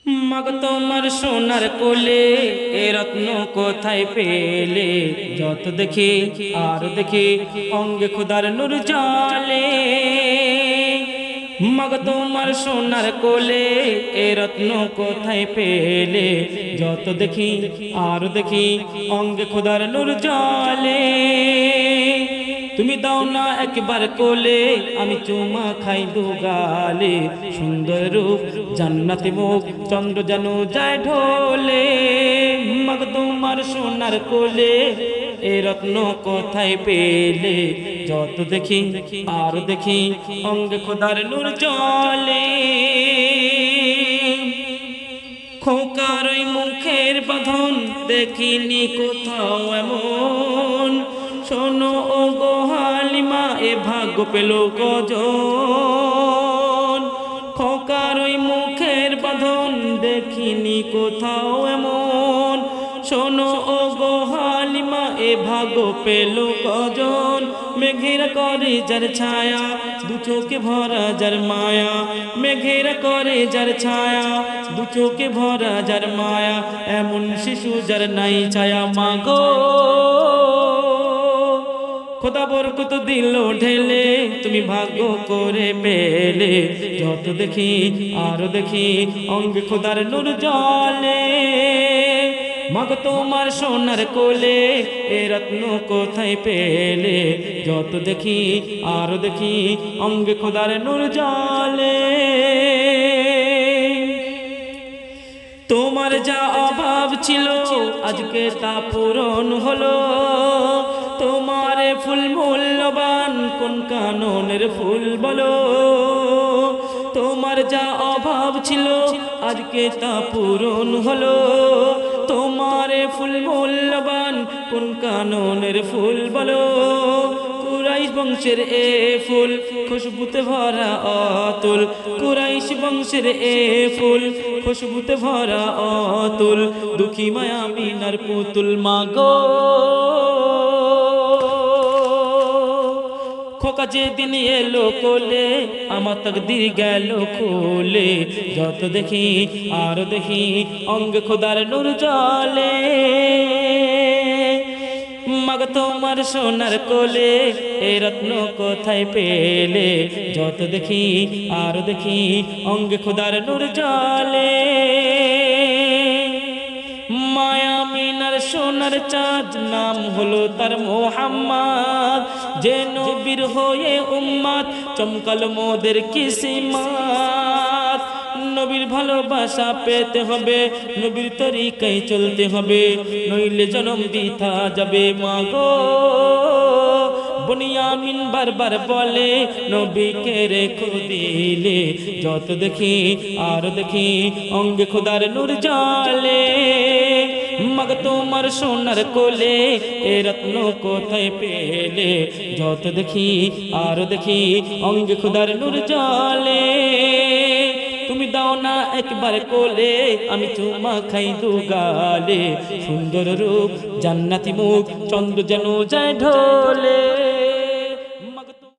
মাগ তোমার সোনার কোলে এ রত্ন কোথায় পেলে? যত দেখি আর দেখি অঙ্গে খোদার নূর জ্বলে। মাগ তোমার সোনার কোলে এ রত্ন কোথায় পেলে? যত দেখি আর দেখি অঙ্গে খোদার নূর জ্বলে। তুমি দাও না একবার কোলে, আমি চুমা খাই দুগালে। সুন্দর রূপ জান্নাতি মুখ, চন্দ্র যেন যায় ঢলে। মাগ তোমার সোনার কোলে এ রত্ন কোথায় পেলে? যত দেখি আর দেখি অঙ্গে খোদার নূর জ্বলে। খোকার ওই মুখের বাঁধন দেখিনি কোথাও এমন। শোনো ও গো হালিমা, এ ভাগ্য পেল কজন? খোকার ওই মুখের বাঁধন দেখিনি কোথাও এমন। শোনো ও গো হালিমা, এ ভাগ্য পেল কজন? মেঘের করে যার ছায়া, দু চোখে ভরা যার মায়া। মেঘের করে যার ছায়া, দু চোখে ভরা যার মায়া। এমন শিশু যার নাই ছায়া। মাগো খোদা বরকত দিল ঢেলে, তুমি ভাগ্য করে পেলে। যত দেখি আর দেখি অঙ্গে খোদার নূর জ্বলে। মাগ তোমার সোনার কোলে এ রত্ন কোথায় পেলে? যত দেখি আর দেখি অঙ্গে খোদার নূর জ্বলে। তোমার যা অভাব ছিল আজকে তা পূরণ হলো। তোমার ফুল মূল্যবান, কোন কাননের ফুল বলো? তোমার যা অভাব ছিল আজকে তা পূরণ হলো। তোমার ফুল মূল্যবান, কোন কাননের ফুল বলো? কুরাইশ বংশের এ ফুল খুশবুতে ভরা অতুল। কুরাইশ বংশের এ ফুল খুশবুতে ভরা অতুল। দুঃখী মায়া মিনার পুতুল। মাগো খোকা যেদিন এলো কোলে, আমার তকদির গেল খুলে। যত দেখি আর দেখি অঙ্গে খোদার নূর জ্বলে। মাগ তোমার সোনার কোলে এ রত্ন কোথায় পেলে? যত দেখি আর দেখি অঙ্গে খোদার নূর জ্বলে। মায়া মিনার সোনার চাঁদ, নাম হলো তার মোহাম্মদ। যে নবীর হয়ে উম্মত চমকাল মোদের কিসিমত। নবীর ভালোবাসা পেতে হবে, নবীর তরিকায় চলতে হবে, নইলে জনম বৃথা যাবে। মাগো বুনিয়ামিন বারবার বলে, নবীকে রেখো দিলে। যত দেখি আর দেখি অঙ্গে খোদার নূর জ্বলে। মাগ তোমার সোনার কোলে এ রত্ন কোথায় পেলে? যত দেখি আর দেখি অঙ্গে খোদার নূর জ্বলে। তুমি দাও না একবার কোলে, আমি চুমা খাই দুগালে। সুন্দর রূপ জান্নাতি মুখ, চন্দ্র যেন যায় ঢলে।